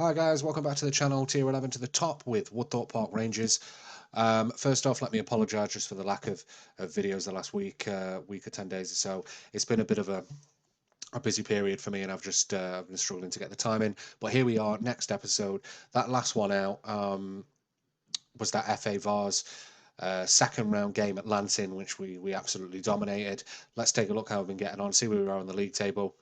Hi guys, welcome back to the channel. Tier 11 to the top with Woodthorpe Park Rangers. First off, let me apologise just for the lack of videos the last week or 10 days or so. It's been a bit of a busy period for me, and I've just been struggling to get the time in. But here we are, next episode. That last one out was that FA Vars second round game at Lansing, which we absolutely dominated. Let's take a look how we've been getting on, see where we are on the league table.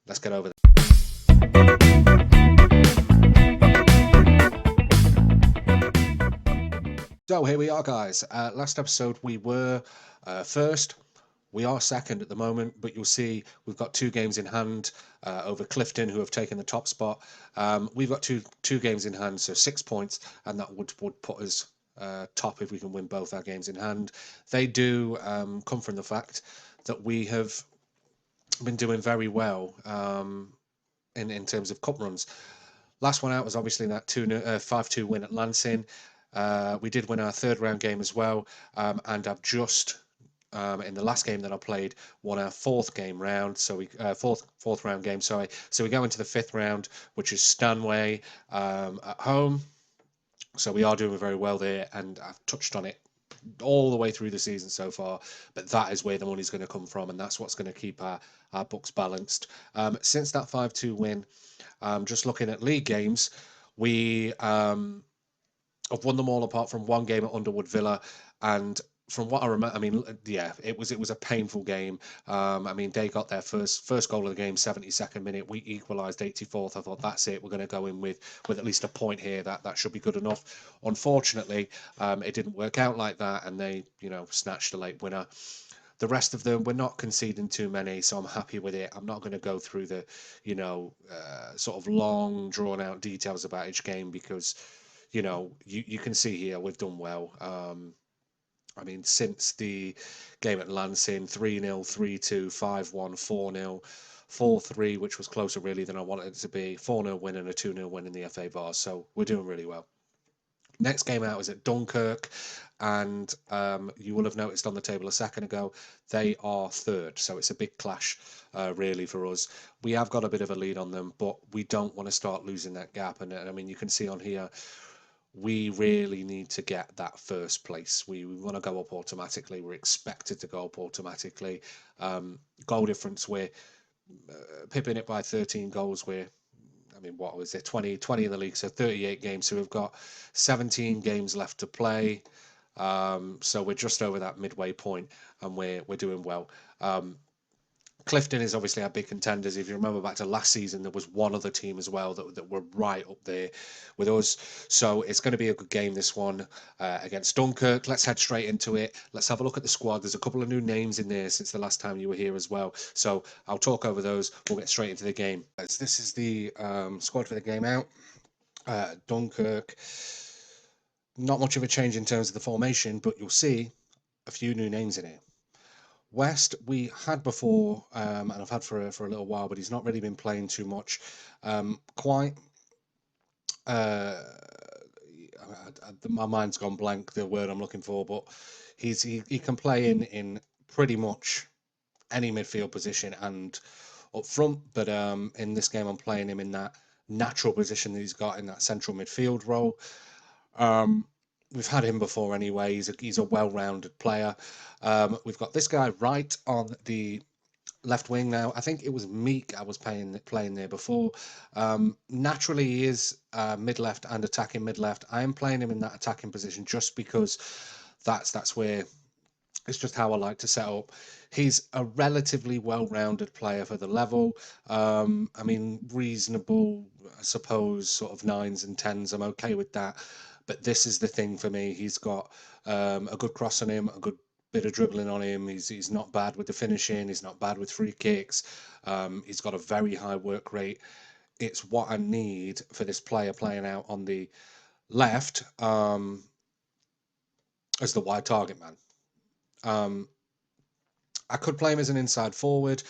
Let's get over there. So here we are, guys. Last episode we were first. We are second at the moment, but you'll see we've got 2 games in hand over Clifton, who have taken the top spot. We've got two games in hand, so 6 points, and that would put us top if we can win both our games in hand. They do come from the fact that we have been doing very well in terms of cup runs. Last one out was obviously that 5-2 win at Lansing. We did win our third round game as well, and I've just in the last game that I played won our fourth round. So we fourth round game. Sorry. So we go into the 5th round, which is Stanway at home. So we are doing very well there, and I've touched on it all the way through the season so far, but that is where the money's going to come from, and that's what's going to keep our books balanced. Since that 5-2 win, just looking at league games, we I've won them all apart from one game at Underwood Villa, and from what I remember, I mean, yeah, it was a painful game. I mean, they got their first goal of the game, 72nd minute. We equalised 84th. I thought that's it. We're going to go in with at least a point here. That should be good enough. Unfortunately, it didn't work out like that, and they snatched a late winner. The rest of them, we're not conceding too many, so I'm happy with it. I'm not going to go through the sort of long drawn out details about each game, because you can see here we've done well. I mean, since the game at Lansing, 3-0, 3-2, 5-1, 4-0, 4-3, which was closer really than I wanted it to be, 4-0 win and a 2-0 win in the FA Vars, so we're doing really well. Next game out is at Dunkirk, and you will have noticed on the table a second ago, they are third, so it's a big clash really for us. We have got a bit of a lead on them, but we don't want to start losing that gap, and I mean, you can see on here, we really need to get that first place. We want to go up automatically. We're expected to go up automatically. Goal difference, we're pipping it by 13 goals. I mean, what was it, 20 in the league, so 38 games. So we've got 17 games left to play. So we're just over that midway point, and we're doing well. Clifton is obviously our big contenders. If you remember back to last season, there was one other team as well that were right up there with us. So it's going to be a good game, this one, against Dunkirk. Let's head straight into it. Let's have a look at the squad. There's a couple of new names in there since the last time you were here as well. So I'll talk over those. We'll get straight into the game. This is the squad for the game out. Dunkirk. Not much of a change in terms of the formation, but you'll see a few new names in it. West, we had before, and I've had for a little while, but he's not really been playing too much. Quite, my mind's gone blank, the word I'm looking for, but he can play in pretty much any midfield position and up front. But in this game, I'm playing him in that natural position that he's got in that central midfield role. We've had him before anyway. He's a well-rounded player. We've got this guy right on the left wing now. I think it was Meek I was playing there before. Naturally, he is mid-left and attacking mid-left. I am playing him in that attacking position just because that's where it's just how I like to set up. He's a relatively well-rounded player for the level. I mean, reasonable, I suppose, sort of 9s and 10s. I'm okay with that. But this is the thing for me. He's got a good cross on him, a good bit of dribbling on him. He's not bad with the finishing. He's not bad with free kicks. He's got a very high work rate. It's what I need for this player playing out on the left as the wide target man. I could play him as an inside forward.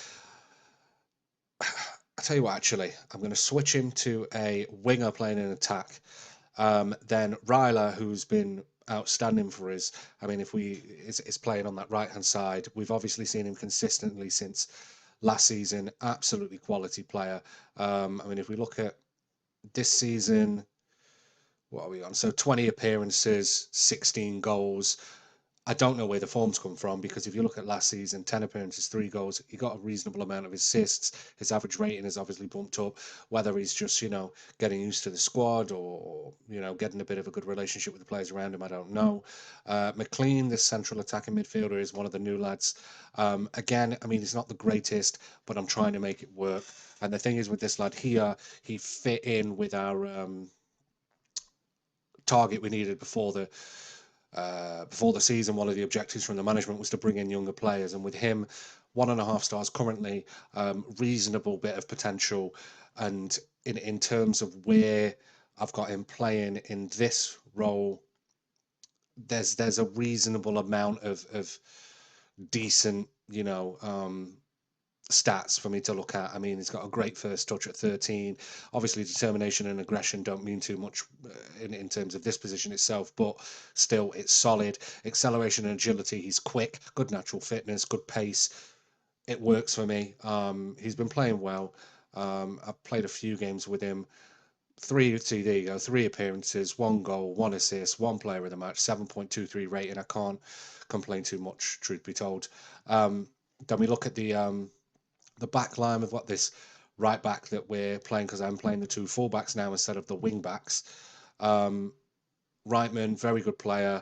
I tell you what, actually, I'm going to switch him to a winger playing in attack. Then Ryler, who's been outstanding for us. I mean, if is playing on that right hand side, we've obviously seen him consistently since last season. Absolutely quality player. I mean, if we look at this season, what are we on? So 20 appearances, 16 goals. I don't know where the form's come from, because if you look at last season, 10 appearances, 3 goals, he got a reasonable amount of assists. His average rating has obviously bumped up. Whether he's just, getting used to the squad, or, getting a bit of a good relationship with the players around him, I don't know. McLean, this central attacking midfielder, is one of the new lads. Again, I mean, he's not the greatest, but I'm trying to make it work. And the thing is with this lad here, he fit in with our target we needed before the season. One of the objectives from the management was to bring in younger players, and with him, 1.5 stars currently, reasonable bit of potential. And in terms of where I've got him playing in this role, there's a reasonable amount of decent, stats for me to look at. I mean, he's got a great first touch at 13. Obviously, determination and aggression don't mean too much in terms of this position itself, but still, it's solid. Acceleration and agility, he's quick, good natural fitness, good pace. It works for me. He's been playing well. I've played a few games with him. There you go, 3 appearances, 1 goal, 1 assist, 1 player of the match, 7.23 rating. I can't complain too much, truth be told. Then we look at the back line of what this right back that we're playing, because I'm playing the 2 fullbacks now instead of the wing backs. Reitman, very good player.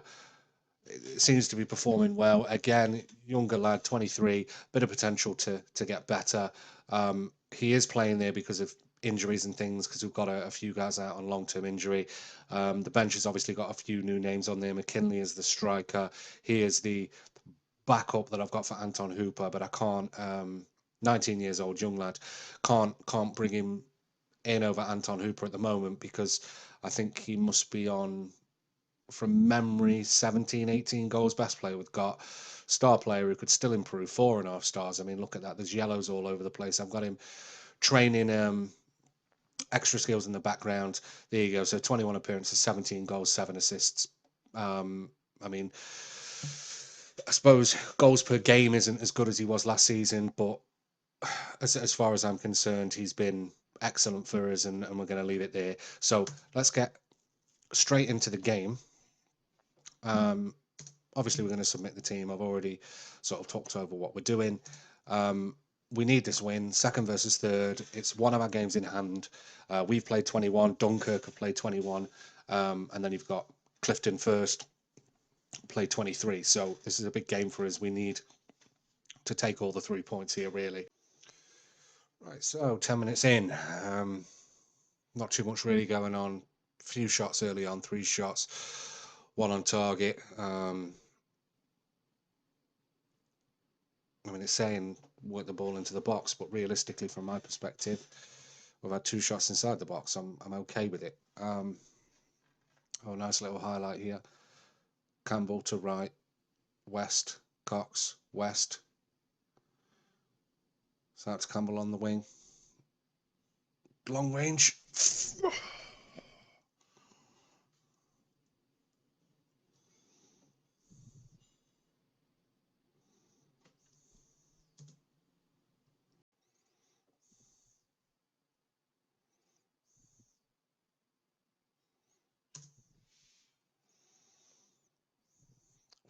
It seems to be performing well. Again, younger lad, 23, bit of potential to get better. He is playing there because of injuries and things, because we've got a few guys out on long-term injury. The bench has obviously got a few new names on there. McKinley is the striker. He is the backup that I've got for Anton Hooper, but I can't. 19 years old, young lad, can't bring him in over Anton Hooper at the moment, because I think he must be on, from memory, 17, 18 goals. Best player we've got. Star player who could still improve, 4.5 stars. I mean, look at that. There's yellows all over the place. I've got him training extra skills in the background. There you go. So 21 appearances, 17 goals, 7 assists. I mean, I suppose goals per game isn't as good as he was last season, but as far as I'm concerned, he's been excellent for us, and we're going to leave it there. So let's get straight into the game. Obviously, we're going to submit the team. I've already sort of talked over what we're doing. We need this win, second versus third. It's one of our games in hand. We've played 21. Dunkirk have played 21. And then you've got Clifton first, played 23. So this is a big game for us. We need to take all the 3 points here, really. Right, so 10 minutes in. Not too much really going on. Few shots early on, 3 shots, 1 on target. I mean, it's saying work the ball into the box, but realistically, from my perspective, we've had 2 shots inside the box. I'm okay with it. Oh, nice little highlight here. Campbell to right, West, Cox, West. So that's Campbell on the wing. Long range.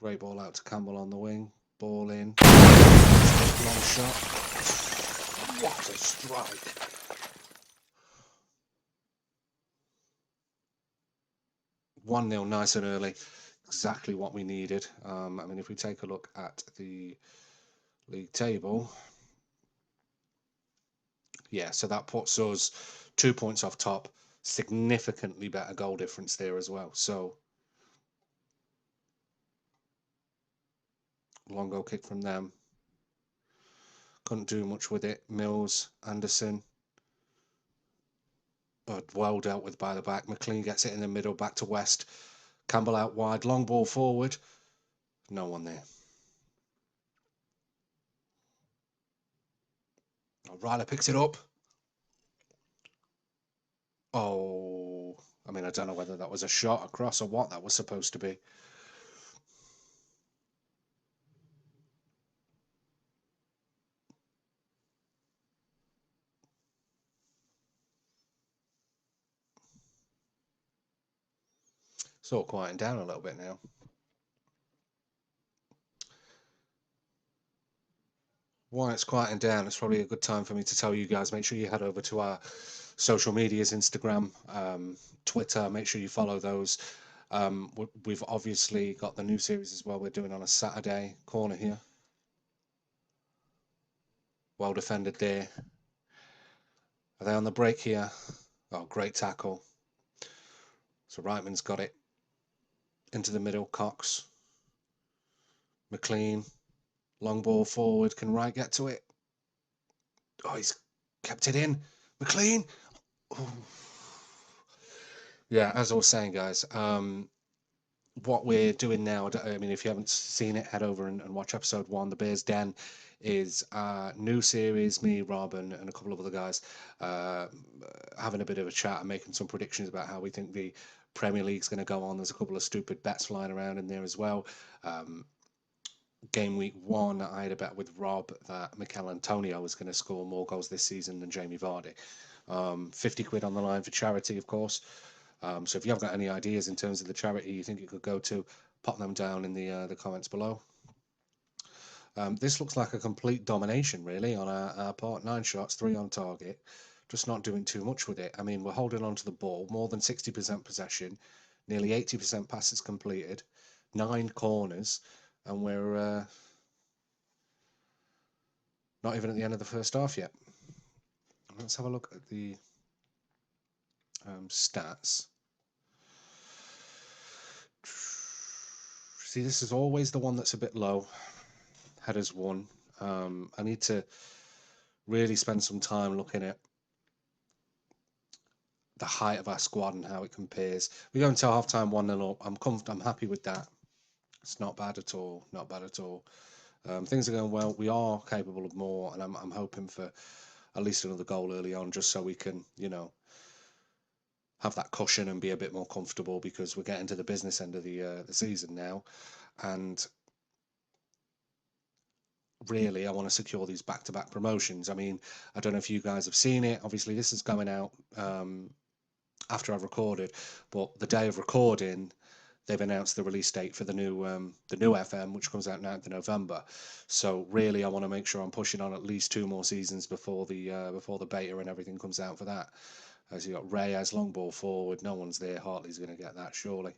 Great ball out to Campbell on the wing. Ball in. Long shot. What a strike. One 0 nice and early. Exactly what we needed. I mean, if we take a look at the league table, yeah, so that puts us 2 points off top. Significantly better goal difference there as well. So long goal kick from them. Couldn't do much with it. Mills, Anderson. Well dealt with by the back. McLean gets it in the middle, back to West. Campbell out wide, long ball forward. No one there. Ryler picks it up. Oh, I mean, I don't know whether that was a shot across or what that was supposed to be. Sort of quieting down a little bit now. While it's quieting down, it's probably a good time for me to tell you guys, make sure you head over to our social medias, Instagram, Twitter. Make sure you follow those. We've obviously got the new series as well. We're doing on a Saturday. Corner here. Well defended there. Are they on the break here? Oh, great tackle. So Reitman's got it. Into the middle, Cox. McLean. Long ball forward. Can Wright get to it? Oh, he's kept it in. McLean. Ooh. Yeah, as I was saying, guys, what we're doing now, I mean, if you haven't seen it, head over and watch episode 1. The Bears Den is a new series. Me, Rob, and a couple of other guys having a bit of a chat and making some predictions about how we think the Premier League's going to go on. There's a couple of stupid bets flying around in there as well. Game week 1, I had a bet with Rob that Mikel Antonio was going to score more goals this season than Jamie Vardy. 50 quid on the line for charity, of course. So if you have got any ideas in terms of the charity you think it could go to, pop them down in the comments below. This looks like a complete domination, really, on our part. 9 shots, 3 on target. Just not doing too much with it. I mean, we're holding on to the ball, more than 60% possession, nearly 80% passes completed, 9 corners, and we're not even at the end of the first half yet. Let's have a look at the stats. See, this is always the one that's a bit low. Headers 1. I need to really spend some time looking at the height of our squad and how it compares. We go until half time 1-0 up. I'm happy with that. It's not bad at all. Not bad at all. Things are going well. We are capable of more, and I'm hoping for at least another goal early on, just so we can, you know, have that cushion and be a bit more comfortable, because we're getting to the business end of the season now, and really I want to secure these back-to-back promotions. I mean, I don't know if you guys have seen it. Obviously, this is going out after I've recorded, but the day of recording, they've announced the release date for the new FM, which comes out 9th of November. So really, I want to make sure I'm pushing on at least 2 more seasons before the beta and everything comes out for that. As you got Reyes, long ball forward, no one's there. Hartley's going to get that surely.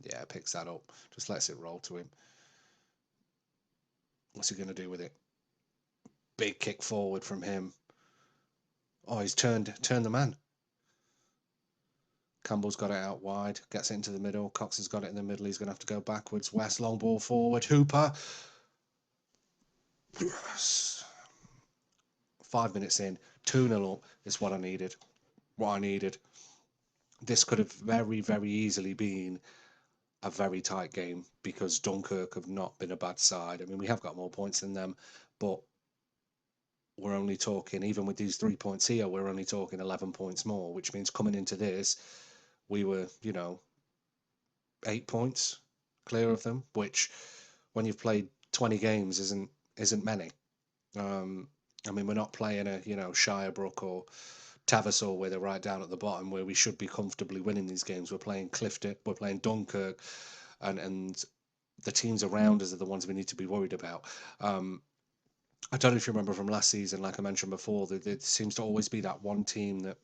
Yeah, picks that up, just lets it roll to him. What's he going to do with it? Big kick forward from him. Oh, he's turned the man. Campbell's got it out wide, gets it into the middle. Cox has got it in the middle. He's going to have to go backwards. West, long ball forward. Hooper. Yes. 5 minutes in, 2-0 up is what I needed. This could have very, very easily been a very tight game, because Dunkirk have not been a bad side. I mean, we have got more points than them, but we're only talking, even with these 3 points here, we're only talking 11 points more, which means coming into this, we were, 8 points clear of them, which when you've played 20 games isn't many. I mean, we're not playing a, Shirebrook or Tavistock where they're right down at the bottom, where we should be comfortably winning these games. We're playing Clifton, we're playing Dunkirk, and the teams around us are the ones we need to be worried about. I don't know if you remember from last season, like I mentioned before, that there seems to always be that one team that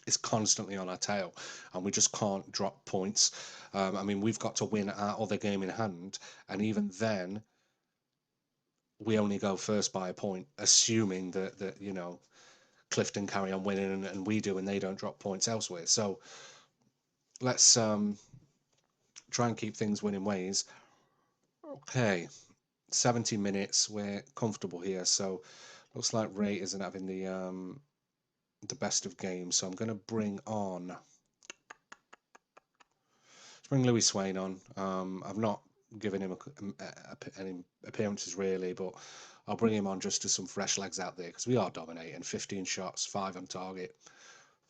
is constantly on our tail, and we just can't drop points. I mean, we've got to win our other game in hand, and even then, we only go first by a point, assuming that Clifton carry on winning and we do, and they don't drop points elsewhere. So let's try and keep things winning ways. Okay, 70 minutes, we're comfortable here. So looks like Ray isn't having the best of games. So I'm going to bring on. Let's bring Louis Swain on. I've not given him any appearances really, but I'll bring him on just to some fresh legs out there, because we are dominating. 15 shots, 5 on target,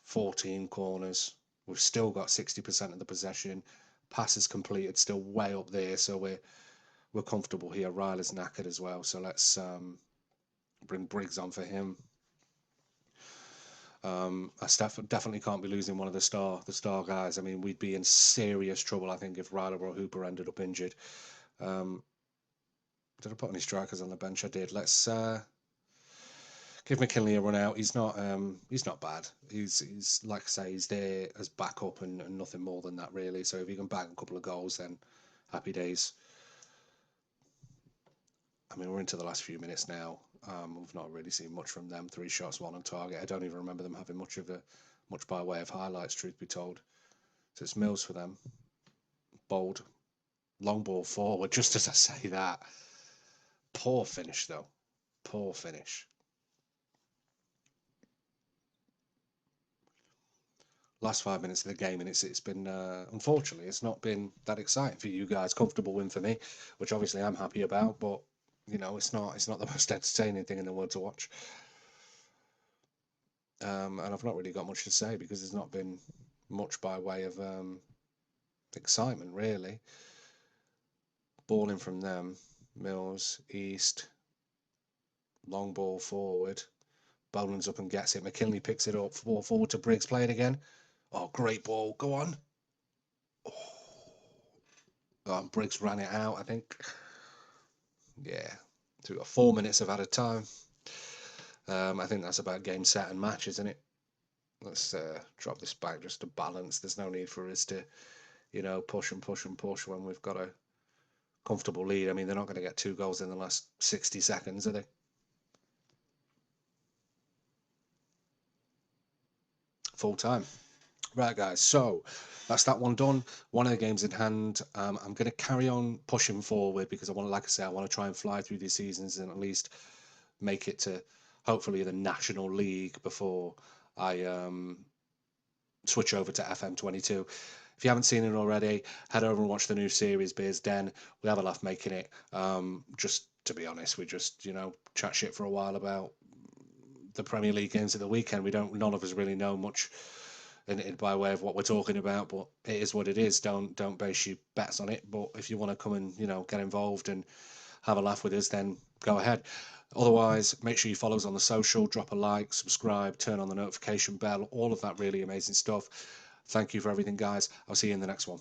14 corners. We've still got 60% of the possession. Passes completed, still way up there. So we're comfortable here. Ryler's knackered as well, so let's bring Briggs on for him. Definitely can't be losing one of the star guys. I mean, we'd be in serious trouble, I think, if Ryder or Hooper ended up injured. Did I put any strikers on the bench? I did. Let's give McKinley a run out. He's not bad. He's like I say, he's there as backup and nothing more than that really. So if he can bag a couple of goals, then happy days. I mean, we're into the last few minutes now. We've not really seen much from them. 3 shots, 1 on target. I don't even remember them having much by way of highlights, truth be told. So it's Mills for them. Bold. Long ball forward, just as I say that. Poor finish, though. Poor finish. Last 5 minutes of the game, and it's been unfortunately it's not been that exciting for you guys. Comfortable win for me, which obviously I'm happy about, but you know it's not the most entertaining thing in the world to watch. And I've not really got much to say because there's not been much by way of excitement really. Ball in from them, Mills, East, long ball forward. Boland's up and gets it. McKinley picks it up. Ball forward to Briggs. Play it again. Oh, great ball. Go on. Oh, Briggs ran it out, I think. Yeah. So we've got 4 minutes of added time. I think that's about game, set, and match, isn't it? Let's drop this back just to balance. There's no need for us to, push and push and push when we've got a comfortable lead. I mean, they're not going to get 2 goals in the last 60 seconds, are they? Full time. Right, guys, so that's that one done. One of the games in hand. I'm going to carry on pushing forward because I want to, like I say, I want to try and fly through these seasons and at least make it to hopefully the National League before I switch over to FM22. If you haven't seen it already, head over and watch the new series, Beers Den. We have a laugh making it. Just to be honest, we just, chat shit for a while about the Premier League games of the weekend. None of us really know much by way of what we're talking about, but it is what it is. Don't base your bets on it. But if you want to come and get involved and have a laugh with us, then go ahead. Otherwise, make sure you follow us on the social, drop a like, subscribe, turn on the notification bell, all of that really amazing stuff. Thank you for everything, guys. I'll see you in the next one.